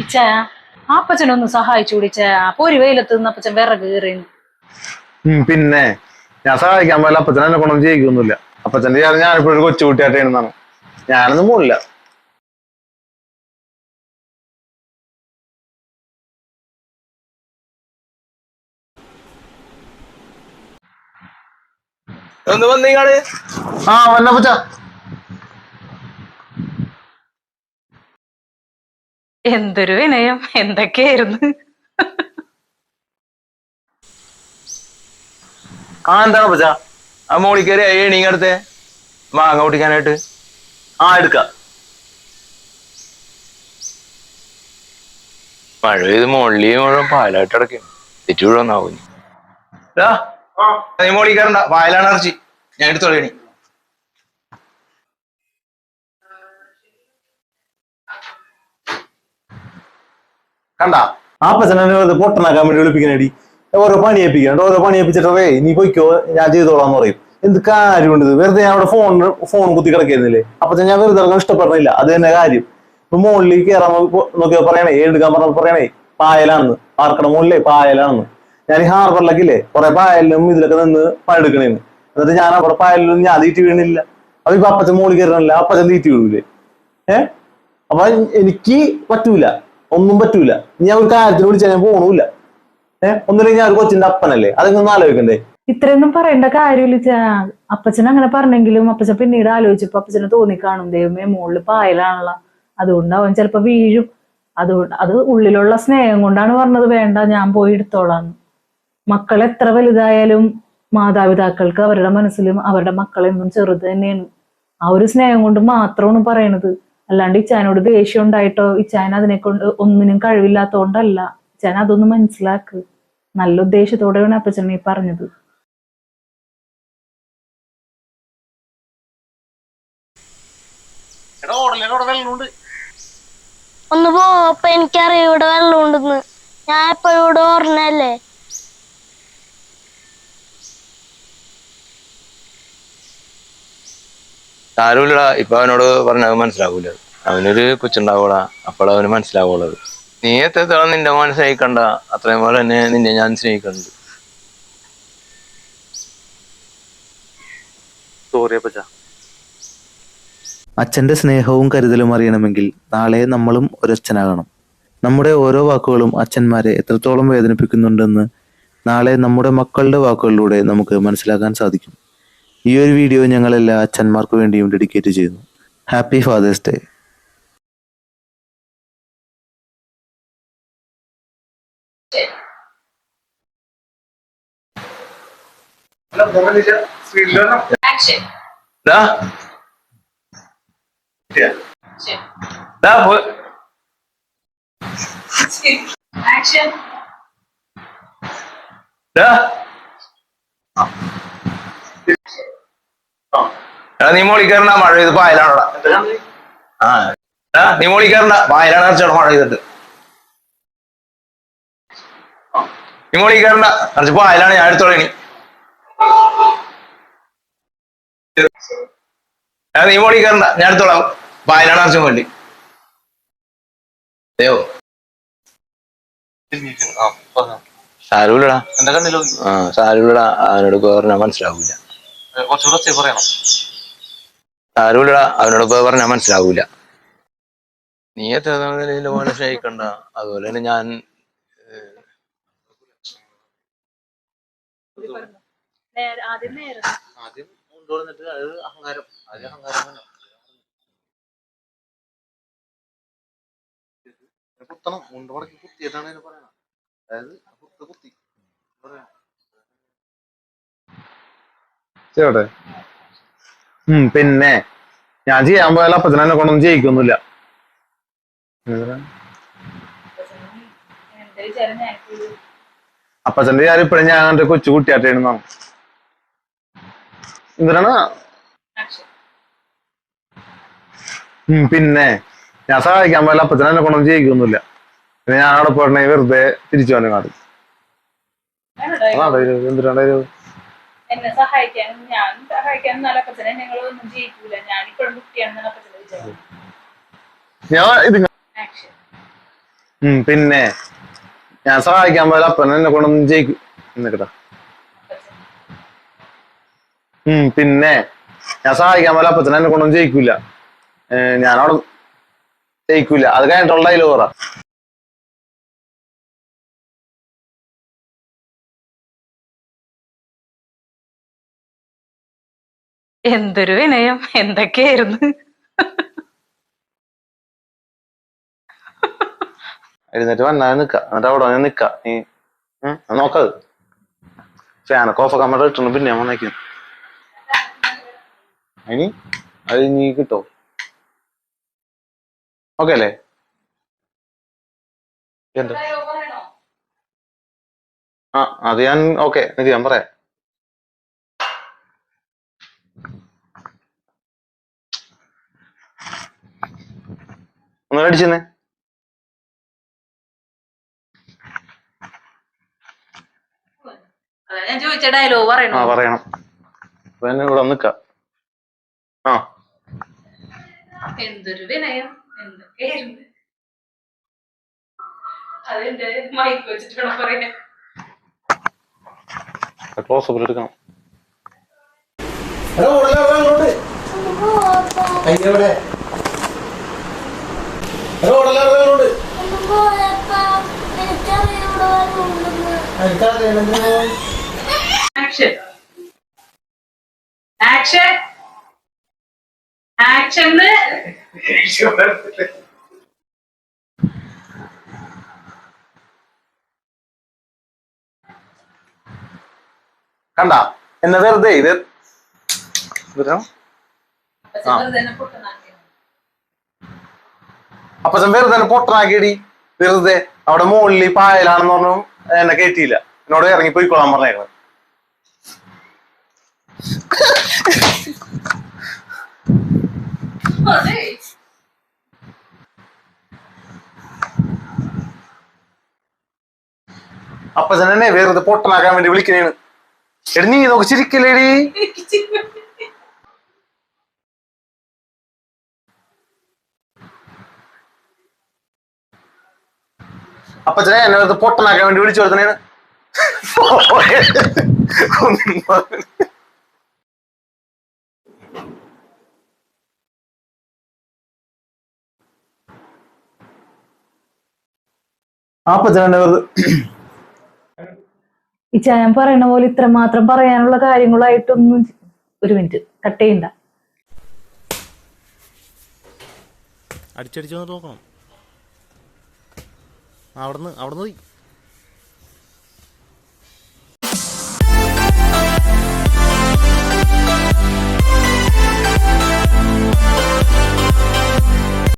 ഇച്ചാ ആ അപ്പച്ചനൊന്ന് സഹായിച്ചു പിടിച്ചാ അപ്പൊ ഒരു വെയിലത്ത് നിന്ന് അപ്പച്ചൻ വിറക് കീറിന്ന്. പിന്നെ ഞാൻ സഹായിക്കാൻ പോയാലും അപ്പച്ചൻ എന്നെ കൊണ്ടൊന്നും ചെയ്യിക്കൊന്നുമില്ല. അപ്പച്ചന്റെ ഞാനിപ്പോഴും കൊച്ചുകുട്ടിയായിട്ടാണെന്നാണ്. ഞാനൊന്നും പോണില്ല. ഒന്ന് വന്നീങ്ങാട്. ആ വന്നപ്പച്ച. എന്തൊരു വിനയം, എന്തൊക്കെയായിരുന്നു. എന്താണ് അപ്പച്ച? ആ മോളിൽ കയറി എണീങ്ങടുത്തെ മാങ്ങ പൊട്ടിക്കാനായിട്ട്. എടുക്കാം. മഴ പെയ്ത് മുകളിൽ മുഴുവൻ പാലായിട്ട് അടക്കും. തെറ്റു വീഴുന്നാവും. നീ മോളിൽ കയറണ്ട, പായലാണ് ഇറച്ചി. ഞാൻ എടുത്തോളി. കണ്ട അപ്പച്ചനെ പൊട്ടനാക്കാൻ വേണ്ടി വിളിപ്പിക്കണേടി. ഓരോ പണി ഏൽപ്പിക്കണ്ട, ഓരോ പണി ഏൽപ്പിച്ചിട്ടേ നീ പൊയ്ക്കോ ഞാൻ ചെയ്തോളാന്ന് പറയും. എന്ത് കാര്യമുണ്ട് ഇത്? വെറുതെ ഞാൻ അവിടെ ഫോൺ കുത്തി കിടക്കുന്നില്ലേ? അപ്പച്ചൻ ഞാൻ വെറുതെ ഇറങ്ങാൻ ഇഷ്ടപ്പെടുന്നില്ല. അത് തന്നെ കാര്യം. ഇപ്പൊ മുകളിൽ കയറാൻ നോക്കിയാ പറയണേ, എടുക്കാൻ പറഞ്ഞ പറയണേ പായലാണെന്ന്. പാർക്കട മുകളിലേ പായലാണെന്ന്. ഞാൻ ഈ ഹാർബറിലൊക്കെ ഇല്ലേ കുറെ പായലിലും ഇതിലൊക്കെ നിന്ന് പണിയെടുക്കണേന്ന്. എന്നിട്ട് ഞാൻ അവിടെ പായലിലും ഞാൻ തീറ്റി വീണില്ല. അപ്പൊ ഇപ്പൊ അപ്പച്ചൻ മുകളിൽ കയറണില്ല, അപ്പച്ചൻ തീറ്റി വീഴൂലേ? അപ്പൊ എനിക്ക് പറ്റൂല, ഒന്നും പറ്റൂല. ഞാൻ ഒരു കാര്യത്തിന് വിളിച്ചാൽ ഞാൻ പോണൂല്ല. ഒന്നുമില്ലെങ്കിൽ ഞാൻ ഒരു കൊച്ചിന്റെ അപ്പനല്ലേ, അതൊക്കെ ഒന്ന് ആലോചിക്കണ്ടേ? ഇത്രയൊന്നും പറയേണ്ട കാര്യമില്ല. അപ്പച്ചൻ അങ്ങനെ പറഞ്ഞെങ്കിലും അപ്പച്ചൻ പിന്നീട് ആലോചിച്ചപ്പോ അപ്പച്ചന് തോന്നിക്കാണും, ദൈവമേ മുകളിൽ പായലാണല്ലോ, അതുകൊണ്ട് അവൻ ചിലപ്പോ വീഴും. അതുകൊണ്ട് അത് ഉള്ളിലുള്ള സ്നേഹം കൊണ്ടാണ് പറഞ്ഞത്, വേണ്ട ഞാൻ പോയി എടുത്തോളാന്ന്. മക്കൾ എത്ര വലുതായാലും മാതാപിതാക്കൾക്ക് അവരുടെ മനസ്സിലും അവരുടെ മക്കളെന്നും ചെറുത് തന്നെയാണ്. ആ ഒരു സ്നേഹം കൊണ്ട് മാത്രമാണ് പറയണത്. അല്ലാണ്ട് ഇച്ചാനോട് ദേഷ്യം ഉണ്ടായിട്ടോ ഇച്ചാൻ അതിനെ കൊണ്ട് ഒന്നിനും കഴിവില്ലാത്തോണ്ടല്ല. ഇച്ചാൻ അതൊന്ന് മനസ്സിലാക്ക്. നല്ല ഉദ്ദേശത്തോടെയാണ് അപ്പച്ചൻ ഈ പറഞ്ഞത്. ഒന്ന് പോ, അപ്പൊ എനിക്കറിയാം ഇവിടെ വെള്ളമുണ്ടെന്ന്. ഞാൻ എപ്പോഴും ഇവിടെ ഓർമ്മയല്ലേ. സാരമില്ലടാ, ഇപ്പൊ അവനോട് പറഞ്ഞത് മനസ്സിലാവൂല. അവനൊരു കൊച്ചുണ്ടാവൂടാ, അപ്പോൾ അവന് മനസ്സിലാവുള്ളത്. നീ എത്രത്തോളം നിന്റെ മോനെ സ്നേഹിക്കണ്ട, അത്രയും പോലെ തന്നെ നിന്നെ ഞാൻ സ്നേഹിക്കുന്നുണ്ട്. സോറി അപ്പച്ച. അച്ഛന്റെ സ്നേഹവും കരുതലും അറിയണമെങ്കിൽ നാളെ നമ്മളും ഒരച്ഛനാകണം. നമ്മുടെ ഓരോ വാക്കുകളും അച്ഛന്മാരെ എത്രത്തോളം വേദനിപ്പിക്കുന്നുണ്ടെന്ന് നാളെ നമ്മുടെ മക്കളുടെ വാക്കുകളിലൂടെ നമുക്ക് മനസ്സിലാക്കാൻ സാധിക്കും. ഈ ഒരു വീഡിയോ ഞങ്ങൾ എല്ലാ അച്ഛന്മാർക്ക് വേണ്ടിയും ഡെഡിക്കേറ്റ് ചെയ്യുന്നു. Happy father's day. നീ മോളിൽ കയറണ്ട, മഴ പെയ്ത് പായലാണോടാ. നീ മോളിൽ കയറണ്ട, പായലാണ് ഇറച്ചോടെ മഴ പെയ്തിട്ട്. നീ മോളിൽ കയറണ്ട, ഇറച്ചി പായലാണ്, ഞാൻ എടുത്തോളി. നീ മോളിൽ കയറണ്ട, ഞാൻ എടുത്തോളാം. പായലാണ് ഇറച്ചും വേണ്ടി. സാരൂല്ലടാ, സാരൂല്ലടാ, അവനോട് പറഞ്ഞാൽ മനസ്സിലാവൂല. സാരൂല്ലടാ, അവനോട് പറഞ്ഞാൽ മനസ്സിലാവൂല. നീ എത്ര പോലെ സ്നേഹിക്കണ്ട, അതുപോലെ തന്നെ ഞാൻ. ചേട്ടെ പിന്നെ ഞാൻ ചെയ്യാൻ പോയാലും അപ്പച്ചനെ എന്നെ കൊണ്ടൊന്നും ചെയ്യിക്കൊന്നുമില്ല. അപ്പച്ചന്റെ കാര്യം ഇപ്പഴും ഞാൻ എന്റെ കൊച്ചു കുട്ടിയായിട്ടാണ്. എന്തിനാണ്? പിന്നെ ഞാൻ സഹായിക്കാൻ പോയാലും അപ്പച്ചനെ എന്നെ കൊണ്ടൊന്നും ചെയ്യിക്കൊന്നുമില്ല. പിന്നെ ഞാൻ അവിടെ പോയിട്ടെ വെറുതെ തിരിച്ചു വന്നു കാട്. എന്തിനാണ് എന്നെ സഹായിക്കാൻ ഞാൻ സഹായിക്കാൻ അപ്പച്ചനെ ഞങ്ങളൊന്നും ചെയ്യിക്കൂല. ഞാനിപ്പോഴും കുട്ടിയാണെന്നാണ് അപ്പച്ചനെ വിചാരിച്ചത്. ഞാൻ ഇത് പിന്നെ ഞാൻ സഹായിക്കാൻ പോയാൽ അപ്പൻ എന്നെ കൊണ്ടൊന്നും ജയിക്കും എന്നിട്ടാ. പിന്നെ ഞാൻ സഹായിക്കാൻ പോയാൽ അപ്പച്ചൻ എന്നെ കൊണ്ടൊന്നും ജയിക്കൂല. ഞാനവിടെ ജയിക്കൂല. അത് കഴിഞ്ഞിട്ടുള്ള ഡയലോഗ് പറ. എന്തൊരു വിനയം, എന്തൊക്കെയായിരുന്നു. എഴുന്നേറ്റ് വന്നാൽ നിക്ക, എന്നിട്ട് അവിടെ നിക്ക. നീ നോക്കത് ഫാനൊക്കെ ഓഫ് ആക്കാൻ ഇട്ടു. പിന്നെ വന്നേക്കും ഇനി അത് നീ കിട്ടോ? ഓക്കെ അല്ലേ? എന്താ അത് ഞാൻ ഓക്കെ നിക്ക്, ഞാൻ പറയാം. ഒന്നും അടിച്ചെന്നേ. ഞാൻ ചോദിച്ച ഡയലോഗ് പറയണം. പിന്നെ ഇവിടെ നിക്ക. എന്തൊരു വിനയം, എന്തൊക്കെയായിരുന്നു. അതെന്റെ മൈക്ക് വെച്ചിട്ടാണ് പറയാൻ. ക്ലോസ് എടുക്കണം. Action action action. കണ്ട എന്നെ വെറുതെ ഇത് അപ്പച്ചൻ വെറുതെ പൊട്ടനാക്കിയടി. വെറുതെ അവിടെ മുകളിൽ പായലാണെന്ന് പറഞ്ഞു എന്നെ കയറ്റിയില്ല. എന്നോട് ഇറങ്ങി പോയിക്കോളാൻ പറഞ്ഞേക്കണത്. അപ്പച്ചൻ എന്നെ വെറുതെ പൊട്ടനാക്കാൻ വേണ്ടി വിളിക്കണേണ്. എടി നീ നോക്ക് ചിരിക്കല്ലേടി. അപ്പച്ചനെ എന്നെ വെറുതെ പൊട്ടനാക്കാൻ വേണ്ടി വിളിച്ചു കൊടുത്തണേണ്. അപ്പച്ചനെ വെറുതെ ഈ ഞാൻ പറയണ പോലെ ഇത്രമാത്രം പറയാനുള്ള കാര്യങ്ങളായിട്ടൊന്നും. ഒരു മിനിറ്റ് കട്ട് ചെയ്യണ്ട. അടിച്ചടിച്ചു നോക്കണം. അവിടുന്ന്